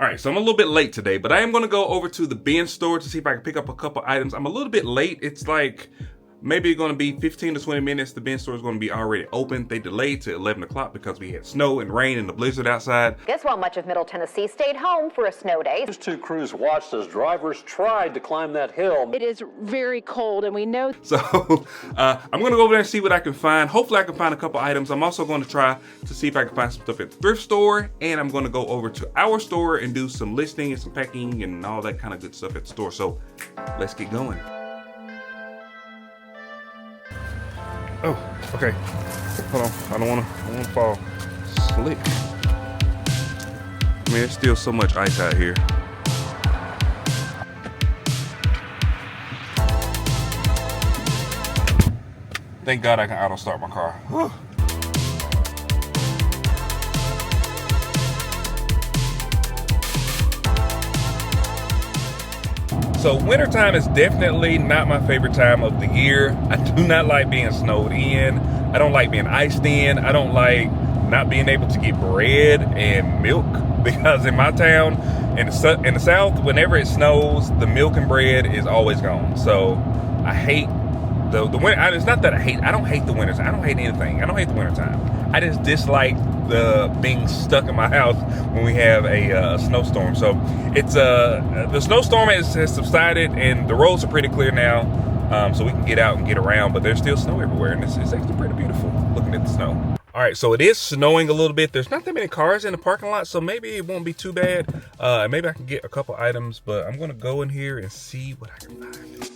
All right, so I'm a little bit late today, but I am gonna go over to the bin store to see if I can pick up a couple items. I'm a little bit late. It's like maybe gonna be 15 to 20 minutes. The bin store is gonna be already open. They delayed to 11 o'clock because we had snow and rain and the blizzard outside. Guess while much of Middle Tennessee stayed home for a snow day. These two crews watched as drivers tried to climb that hill. It is very cold, and we know. So I'm gonna go over there and see what I can find. Hopefully I can find a couple items. I'm also gonna try to see if I can find some stuff at the thrift store, and I'm gonna go over to our store and do some listing and some packing and all that kind of good stuff at the store. So let's get going. Oh, okay. Hold on. I don't wanna fall slick. I mean, there's still so much ice out here. Thank God I can auto start my car. Whew. So wintertime is definitely not my favorite time of the year. I do not like being snowed in. I don't like being iced in. I don't like not being able to get bread and milk, because in my town, in the South, whenever it snows, the milk and bread is always gone. So I hate the winter. It's not that I don't hate the winters. I don't hate anything. I don't hate the wintertime. I just dislike the being stuck in my house when we have a snowstorm. So it's the snowstorm has subsided and the roads are pretty clear now, so we can get out and get around, but there's still snow everywhere, and it's actually pretty beautiful looking at the snow. All right, so it is snowing a little bit. There's not that many cars in the parking lot, so maybe it won't be too bad. Maybe I can get a couple items, but I'm gonna go in here and see what I can find.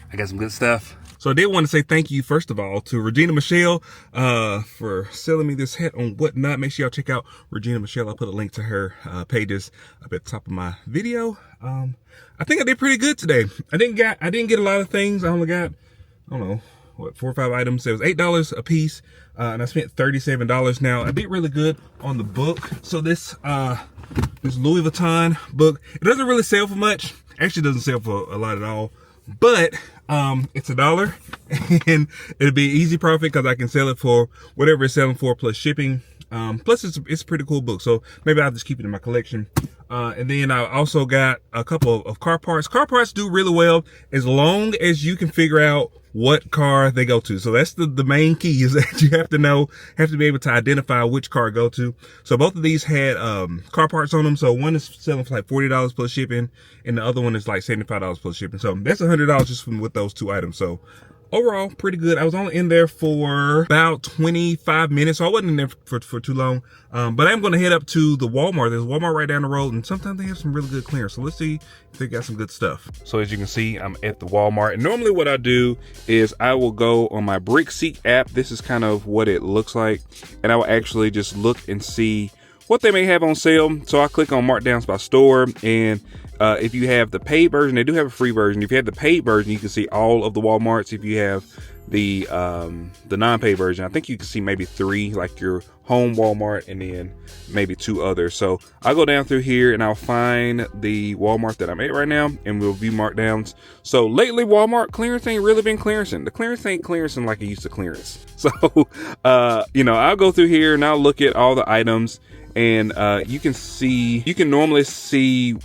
I got some good stuff. So I did want to say thank you, first of all, to Regina Michelle for selling me this hat on Whatnot. Make sure y'all check out Regina Michelle. I'll put a link to her pages up at the top of my video. I think I did pretty good today. I didn't get a lot of things. I only got, I don't know, what, 4 or 5 items. It was $8 a piece, and I spent $37. Now I did really good on the book. So this Louis Vuitton book, it doesn't really sell for much. Actually, it doesn't sell for a lot at all. But it's $1 and it'll be an easy profit because I can sell it for whatever it's selling for plus shipping. Plus it's a pretty cool book, so maybe I'll just keep it in my collection. And then I also got a couple of car parts. Car parts do really well as long as you can figure out what car they go to. So that's the main key, is that you have to be able to identify which car go to. So both of these had car parts on them. So one is selling for like $40 plus shipping, and the other one is like $75 plus shipping. So that's $100 just from with those 2 items. So overall, pretty good. I was only in there for about 25 minutes, so I wasn't in there for too long. But I'm going to head up to the Walmart. There's a Walmart right down the road, and sometimes they have some really good clearance. So let's see if they got some good stuff. So as you can see, I'm at the Walmart. And normally what I do is I will go on my Brickseek app. This is kind of what it looks like. And I will actually just look and see what they may have on sale. So I click on markdowns by store, and if you have the paid version, they do have a free version. If you have the paid version, you can see all of the Walmarts. If you have the non-paid version, I think you can see maybe 3, like your home Walmart, and then maybe 2 others. So I'll go down through here and I'll find the Walmart that I'm at right now, and we'll view markdowns. So lately, Walmart clearance ain't really been clearancing. The clearance ain't clearancing like it used to clearance. So I'll go through here and I'll look at all the items, and you can normally see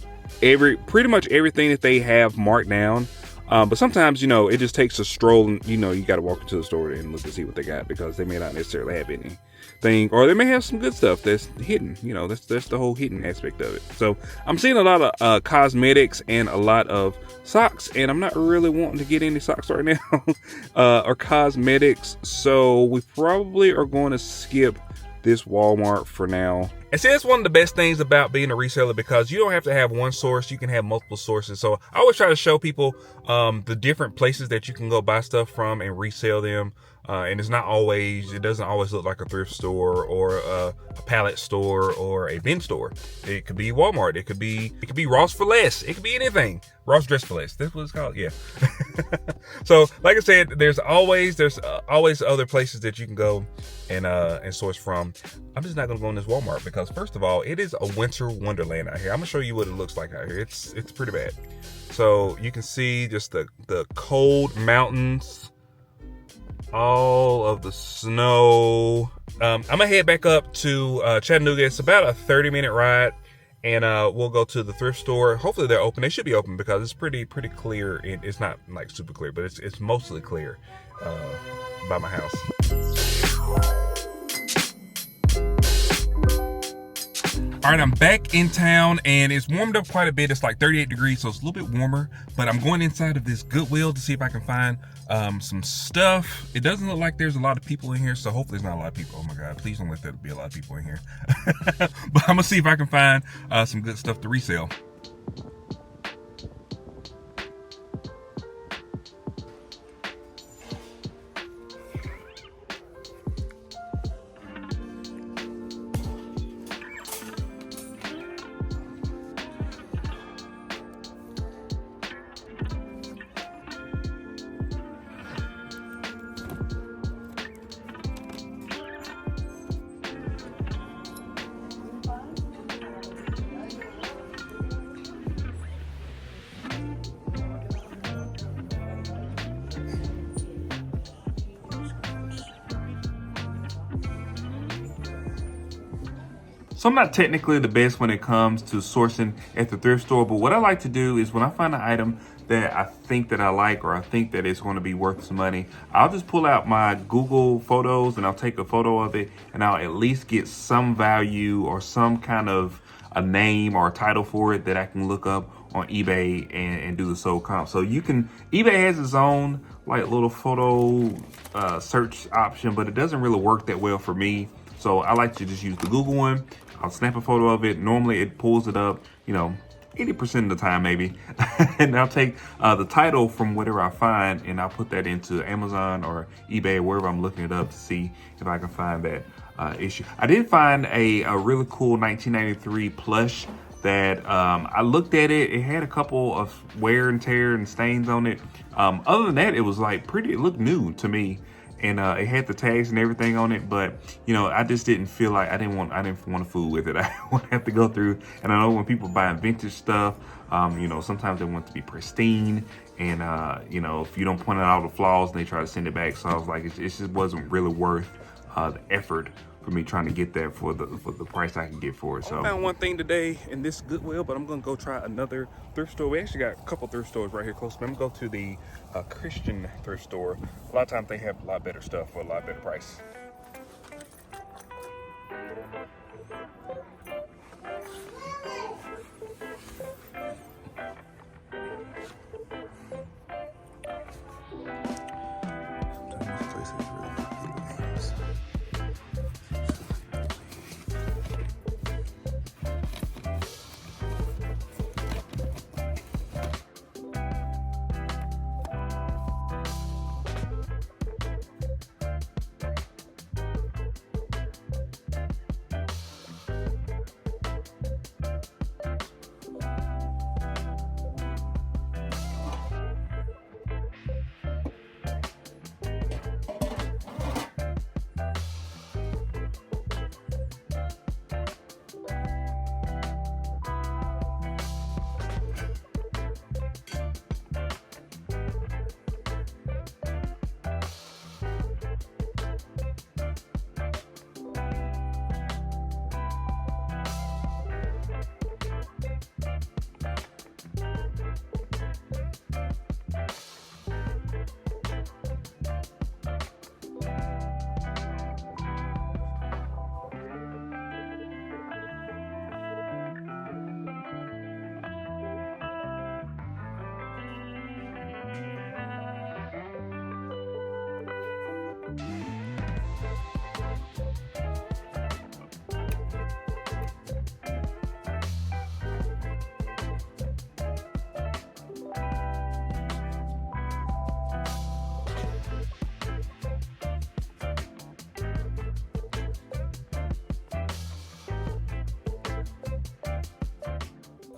pretty much everything that they have marked down. But sometimes, it just takes a stroll, and you got to walk into the store and look to see what they got, because they may not necessarily have anything, or they may have some good stuff that's hidden. That's the whole hidden aspect of it. So I'm seeing a lot of cosmetics and a lot of socks, and I'm not really wanting to get any socks right now or cosmetics. So we probably are going to skip this Walmart for now. And see, that's one of the best things about being a reseller, because you don't have to have one source. You can have multiple sources. So I always try to show people the different places that you can go buy stuff from and resell them. And it doesn't always look like a thrift store or a pallet store or a bin store. It could be Walmart. It could be Ross for Less. It could be anything. Ross Dress for Less. That's what it's called. Yeah. So like I said, there's always other places that you can go and source from. I'm just not gonna go in this Walmart, because first of all, it is a winter wonderland out here. I'm gonna show you what it looks like out here. It's pretty bad. So you can see just the cold mountains, all of the snow. I'm gonna head back up to Chattanooga. It's about a 30-minute ride, and we'll go to the thrift store. Hopefully they're open. They should be open, because it's pretty clear. It's not like super clear, but it's mostly clear by my house. All right, I'm back in town, and it's warmed up quite a bit. It's like 38 degrees, so it's a little bit warmer, but I'm going inside of this Goodwill to see if I can find some stuff. It doesn't look like there's a lot of people in here, so hopefully there's not a lot of people. Oh my God, please don't let there be a lot of people in here. But I'm gonna see if I can find some good stuff to resell. So I'm not technically the best when it comes to sourcing at the thrift store, but what I like to do is when I find an item that I think that I like, or I think that it's going to be worth some money, I'll just pull out my Google photos and I'll take a photo of it, and I'll at least get some value or some kind of a name or a title for it that I can look up on eBay and do the sold comp. So eBay has its own like little photo search option, but it doesn't really work that well for me. So I like to just use the Google one. I'll snap a photo of it. Normally it pulls it up, 80% of the time maybe. And I'll take the title from whatever I find, and I'll put that into Amazon or eBay or wherever I'm looking it up to see if I can find that issue. I did find a really cool 1993 plush that I looked at it. It had a couple of wear and tear and stains on it. Other than that, it was like it looked new to me. And it had the tags and everything on it, but I just didn't feel like I didn't want to fool with it. I would have to go through, and I know when people buy vintage stuff, sometimes they want it to be pristine, and if you don't point out all the flaws, they try to send it back. So I was like, it just wasn't really worth the effort for me trying to get that for the price I can get for it. So I found one thing today in this Goodwill, but I'm gonna go try another thrift store. We actually got a couple thrift stores right here close to me. I'm gonna go to the Christian thrift store. A lot of times they have a lot better stuff for a lot better price.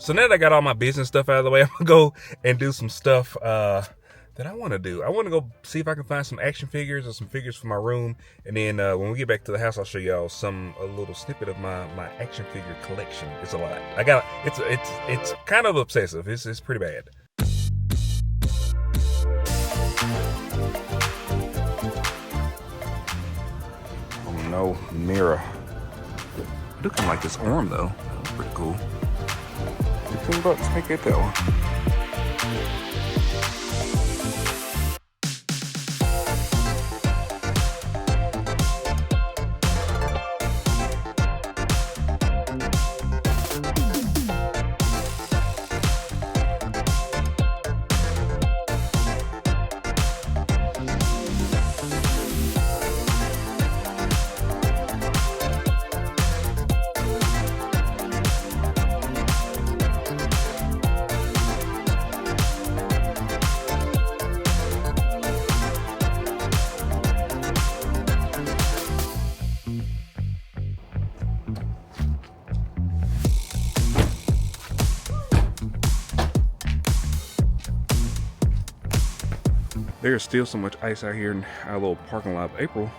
So now that I got all my business stuff out of the way, I'm gonna go and do some stuff that I want to do. I want to go see if I can find some action figures or some figures for my room, and then when we get back to the house, I'll show y'all a little snippet of my action figure collection. It's a lot. It's kind of obsessive. It's pretty bad. Oh no, mirror. I do kind of like this arm though. That's pretty cool. $15, make it that one. There's still so much ice out here in our little parking lot. April,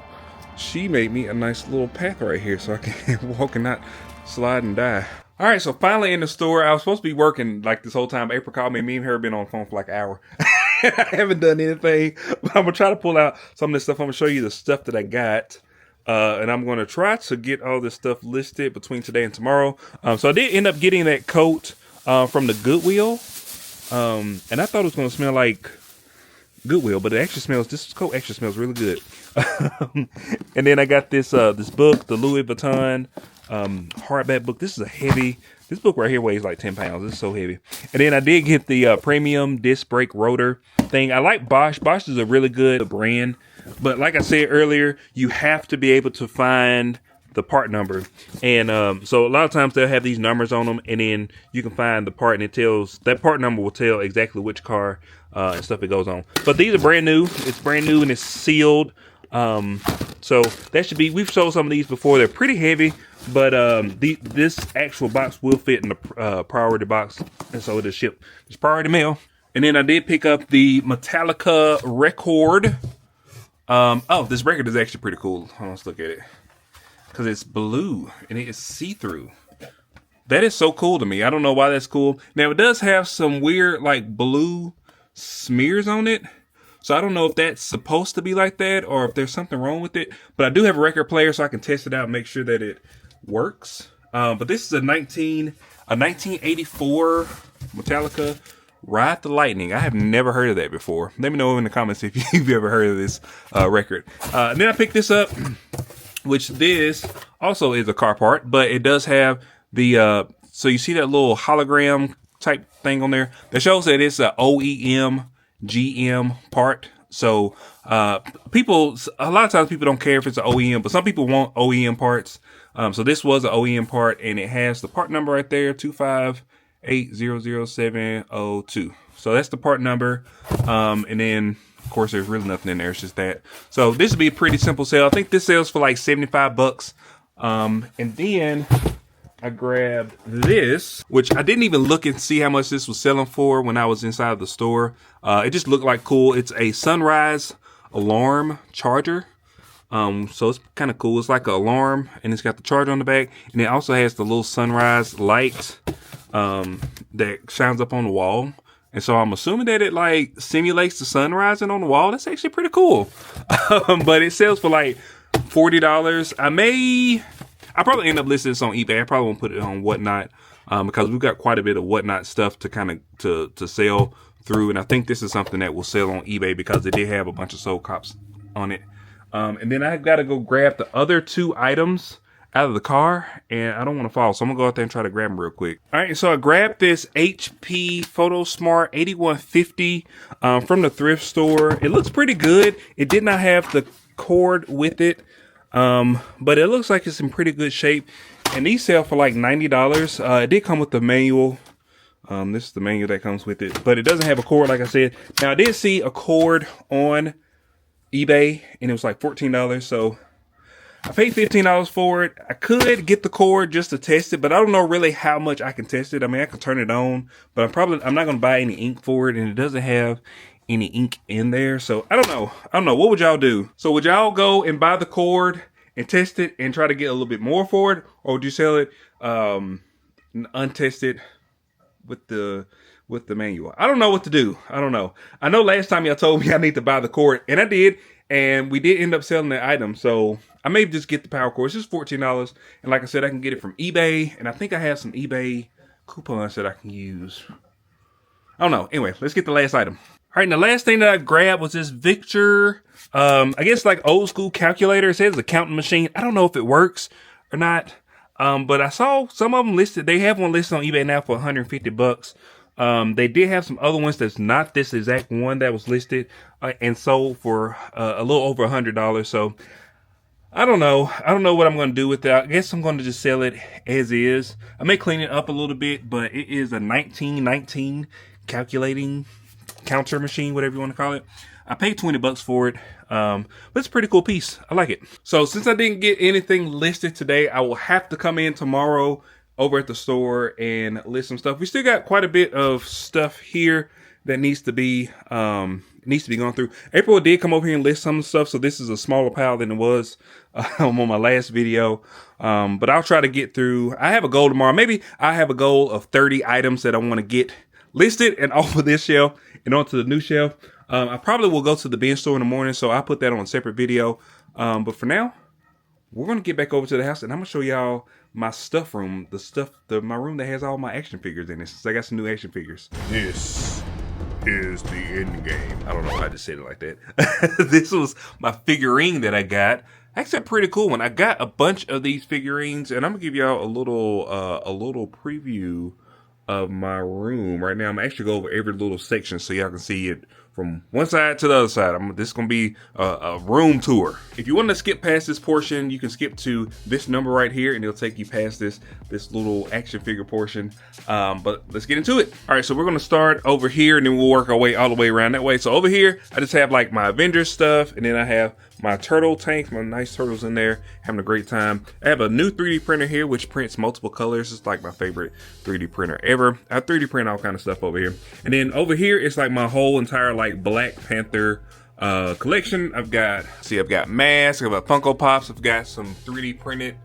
she made me a nice little path right here so I can walk and not slide and die. All right, so finally in the store. I was supposed to be working like this whole time. April called me. Me and her have been on the phone for like an hour. I haven't done anything, but I'm gonna try to pull out some of this stuff. I'm gonna show you the stuff that I got. And I'm gonna try to get all this stuff listed between today and tomorrow. So I did end up getting that coat from the Goodwill. And I thought it was gonna smell like Goodwill, but it actually smells, this coat actually smells really good. And then I got this this book, the Louis Vuitton hardback book. This book right here weighs like 10 pounds. It's so heavy. And then I did get the premium disc brake rotor thing. I like Bosch. Bosch is a really good brand, but like I said earlier, you have to be able to find the part number. And so a lot of times they'll have these numbers on them, and then you can find the part, and it tells, that part number will tell exactly which car and stuff it goes on. But these are brand new. It's brand new and it's sealed. So that should be, we've sold some of these before. They're pretty heavy, but this actual box will fit in the priority box, and so it'll ship. It's priority mail. And then I did pick up the Metallica record. Oh, this record is actually pretty cool. Hold on, let's look at it. Because it's blue and it is see-through. That is so cool to me. I don't know why that's cool. Now it does have some weird like blue smears on it. So I don't know if that's supposed to be like that or if there's something wrong with it. But I do have a record player so I can test it out and make sure that it works. But this is a 1984 Metallica Ride the Lightning. I have never heard of that before. Let me know in the comments if you've ever heard of this record. And then I picked this up, which this also is a car part, but it does have the, so you see that little hologram type thing on there that shows that it's a OEM GM part. So, people, a lot of times people don't care if it's an OEM, but some people want OEM parts. So this was an OEM part, and it has the part number right there, 258000702. So that's the part number. And then of course there's really nothing in there. It's just that. So this would be a pretty simple sale. I think this sells for like $75. And then I grabbed this, which I didn't even look and see how much this was selling for when I was inside the store. It just looked like cool. It's a Sunrise alarm charger. So it's kind of cool. It's like an alarm, and it's got the charger on the back, and it also has the little Sunrise light that shines up on the wall. And so I'm assuming that it like simulates the sun rising on the wall. That's actually pretty cool. But it sells for like $40. I probably end up listing this on eBay. I probably won't put it on Whatnot, because we've got quite a bit of Whatnot stuff to kind of to sell through. And I think this is something that will sell on eBay because they did have a bunch of sold cops on it. And then I've got to go grab the other two items out of the car, and I don't want to fall, so I'm gonna go out there and try to grab them real quick. All right, so I grabbed this HP PhotoSmart 8150 from the thrift store. It looks pretty good. It did not have the cord with it, but it looks like it's in pretty good shape. And these sell for like $90. It did come with the manual. This is the manual that comes with it, but it doesn't have a cord, like I said. Now I did see a cord on eBay, and it was like $14. So I paid $15 for it. I could get the cord just to test it, but I don't know really how much I can test it. I mean, I can turn it on, but I'm not going to buy any ink for it, and it doesn't have any ink in there. So I don't know. What would y'all do? So would y'all go and buy the cord and test it and try to get a little bit more for it, or would you sell it untested with the manual? I don't know what to do. I don't know. I know last time y'all told me I need to buy the cord, and I did, and we did end up selling the item. So I may just get the power cord. It's just $14, and like I said, I can get it from eBay, and I think I have some eBay coupons that I can use. I don't know. Anyway, let's get the last item. All right, and the last thing that I grabbed was this Victor, I guess like old school calculator. It says a counting machine. I don't know if it works or not, but I saw some of them listed. They have one listed on eBay now for $150. They did have some other ones that's not this exact one that was listed and sold for a little over $100. So I don't know. I don't know what I'm going to do with it. I guess I'm going to just sell it as is. I may clean it up a little bit, but it is a 1919 calculating counter machine, whatever you want to call it. I paid $20 for it, but it's a pretty cool piece. I like it. So since I didn't get anything listed today, I will have to come in tomorrow over at the store and list some stuff. We still got quite a bit of stuff here that needs to be gone through. April did come over here and list some stuff, so this is a smaller pile than it was on my last video. But I'll try to get through. I have a goal tomorrow. Maybe I have a goal of 30 items that I want to get listed and off of this shelf and onto the new shelf. I probably will go to the bin store in the morning, so I'll put that on a separate video. But for now, we're going to get back over to the house, and I'm going to show y'all my stuff room, my room that has all my action figures in it, since I got some new action figures. This is the end game. I don't know why I just said it like that. This was my figurine that I got. Actually, a pretty cool one. I got a bunch of these figurines, and I'm going to give y'all a little preview of my room right now. I'm actually go over every little section so y'all can see it from one side to the other side. This is going to be a room tour. If you want to skip past this portion, you can skip to this number right here and it'll take you past this little action figure portion. But let's get into it. All right, so we're going to start over here and then we'll work our way all the way around that way. So over here, I just have like my Avengers stuff, and then I have my turtle tanks, my nice turtles in there, having a great time. I have a new 3D printer here, which prints multiple colors. It's like my favorite 3D printer ever. I 3D print all kind of stuff over here. And then over here, it's like my whole entire like Black Panther collection. I've got masks, I've got Funko Pops, I've got some 3D printed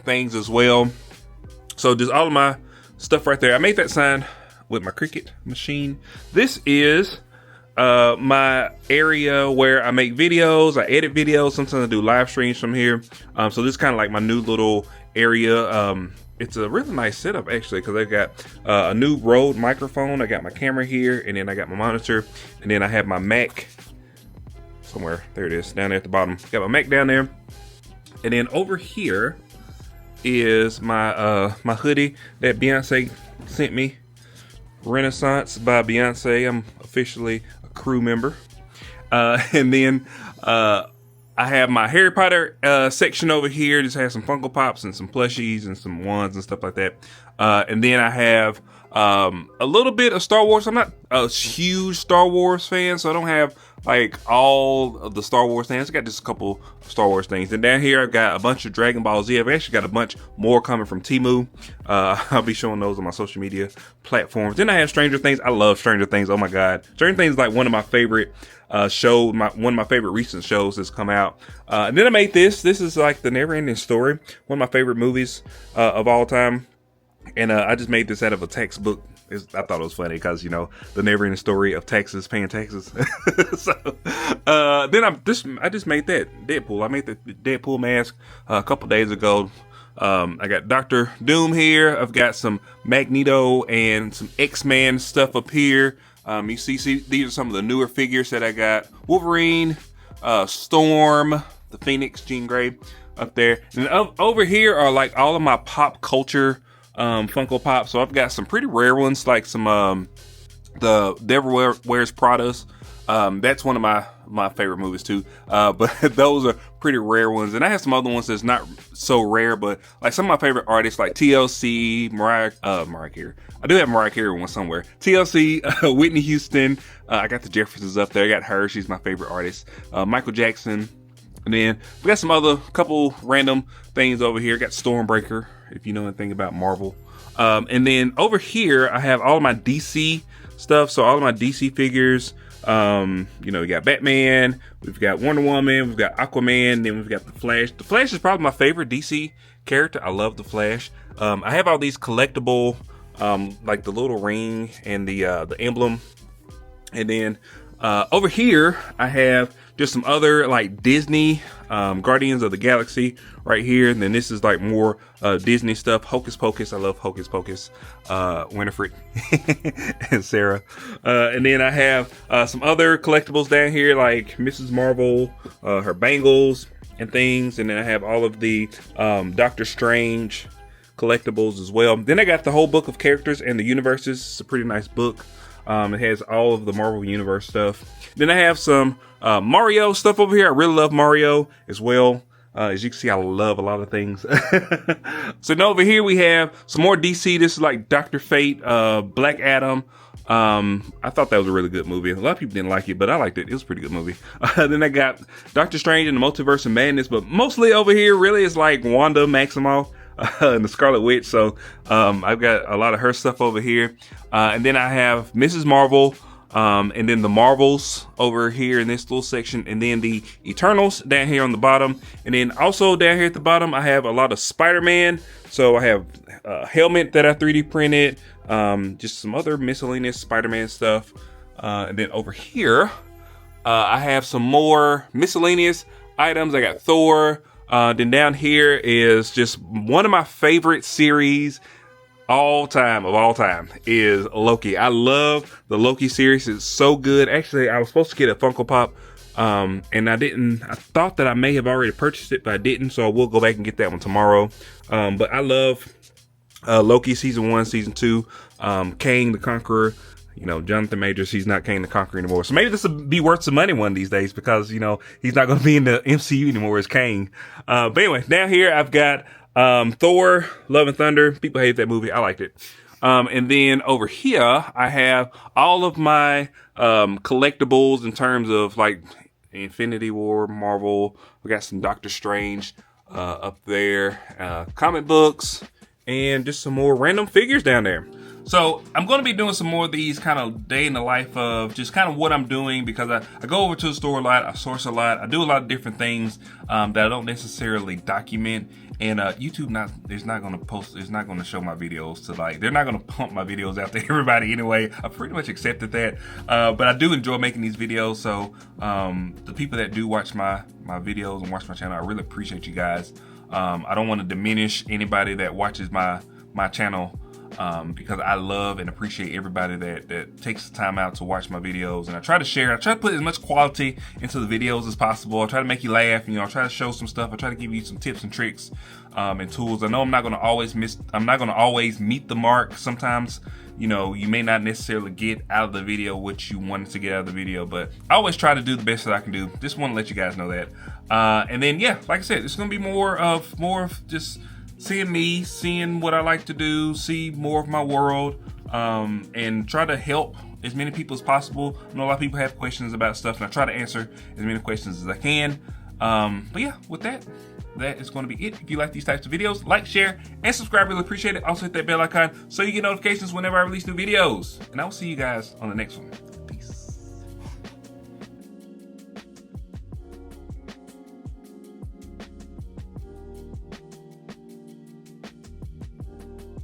things as well. So just all of my stuff right there. I made that sign with my Cricut machine. This is my area where I make videos, I edit videos, sometimes I do live streams from here. So this is kind of like my new little area. It's a really nice setup actually, because I got a new Rode microphone, I got my camera here, and then I got my monitor, and then I have my Mac somewhere. There it is, down there at the bottom. Got my Mac down there, and then over here is my my hoodie that Beyonce sent me. Renaissance by Beyonce. I'm officially a crew member. And then I have my Harry Potter section over here. Just has some Funko Pops and some plushies and some wands and stuff like that. And then I have a little bit of Star Wars. I'm not a huge Star Wars fan, so I don't have like all of the Star Wars things. I got just a couple of Star Wars things. And down here, I've got a bunch of Dragon Ball Z. I've actually got a bunch more coming from Temu. I'll be showing those on my social media platforms. Then I have Stranger Things. I love Stranger Things. Oh my God. Stranger Things is like one of my favorite shows, one of my favorite recent shows that's come out. And then I made this. This is like the Never Ending Story. One of my favorite movies of all time. And I just made this out of a textbook. I thought it was funny because, you know, the never ending story of Texas paying taxes. So then I just made that Deadpool. I made the Deadpool mask a couple days ago. I got Dr. Doom here. I've got some Magneto and some X-Men stuff up here. You see, these are some of the newer figures that I got. Wolverine, Storm, the Phoenix, Jean Grey up there. And over here are like all of my pop culture Funko Pop. So I've got some pretty rare ones, like some the Devil Wears Pradas. That's one of my favorite movies too. But those are pretty rare ones, and I have some other ones that's not so rare, but like some of my favorite artists like TLC, Mariah Carey. I do have Mariah Carey one somewhere. TLC, Whitney Houston. I got the Jeffersons up there. I got her. She's my favorite artist. Michael Jackson. And then we got some other couple random things over here. Got Stormbreaker, if you know anything about Marvel. And then over here, I have all of my DC stuff. So all of my DC figures. You know, we got Batman, we've got Wonder Woman, we've got Aquaman, then we've got the Flash. The Flash is probably my favorite DC character. I love the Flash. I have all these collectible, like the little ring and the emblem. And then over here, I have just some other like Disney Guardians of the Galaxy right here. And then this is like more Disney stuff. Hocus Pocus. I love Hocus Pocus. Winifred and Sarah. And then I have some other collectibles down here like Mrs. Marvel, her bangles and things. And then I have all of the Doctor Strange collectibles as well. Then I got the whole book of characters and the universes. It's a pretty nice book. It has all of the Marvel Universe stuff. Then I have some Mario stuff over here. I really love Mario as well. As you can see, I love a lot of things. So now over here we have some more DC. This is like Dr. Fate, Black Adam. I thought that was a really good movie. A lot of people didn't like it, but I liked it. It was a pretty good movie. Then I got Doctor Strange and the Multiverse of Madness. But mostly over here really is like Wanda Maximoff. And the Scarlet Witch. So I've got a lot of her stuff over here. And then I have Mrs. Marvel, and then the Marvels over here in this little section, and then the Eternals down here on the bottom. And then also down here at the bottom, I have a lot of Spider-Man. So I have a helmet that I 3D printed, just some other miscellaneous Spider-Man stuff. And then over here, I have some more miscellaneous items. I got Thor. Then down here is just one of my favorite series of all time is Loki. I love the Loki series. It's so good. Actually, I was supposed to get a Funko Pop, and I didn't. I thought that I may have already purchased it, but I didn't. So I will go back and get that one tomorrow. But I love Loki season 1, season 2, Kang the Conqueror. You know, Jonathan Majors, he's not Kang the Conqueror anymore. So maybe this will be worth some money one of these days because, you know, he's not going to be in the MCU anymore as Kang. But anyway, down here I've got Thor, Love and Thunder. People hate that movie. I liked it. And then over here I have all of my collectibles in terms of like Infinity War, Marvel. We got some Doctor Strange up there, comic books, and just some more random figures down there. So I'm going to be doing some more of these kind of day in the life of just kind of what I'm doing, because I go over to the store a lot, I source a lot, I do a lot of different things that I don't necessarily document. And YouTube is not going to show my videos to like, they're not going to pump my videos out to everybody anyway. I pretty much accepted that. But I do enjoy making these videos. So the people that do watch my videos and watch my channel, I really appreciate you guys. I don't want to diminish anybody that watches my channel. Because I love and appreciate everybody that takes the time out to watch my videos. And I try to share, I try to put as much quality into the videos as possible. I try to make you laugh, you know, I try to show some stuff. I try to give you some tips and tricks, and tools. I know I'm not going to always meet the mark. Sometimes, you know, you may not necessarily get out of the video what you wanted to get out of the video, but I always try to do the best that I can do. Just want to let you guys know that. And then, yeah, like I said, it's going to be more of just seeing me, seeing what I like to do, see more of my world, and try to help as many people as possible. I know a lot of people have questions about stuff, and I try to answer as many questions as I can. But yeah, with that is going to be it. If you like these types of videos, like, share, and subscribe. Really appreciate it. Also hit that bell icon so you get notifications whenever I release new videos. And I will see you guys on the next one.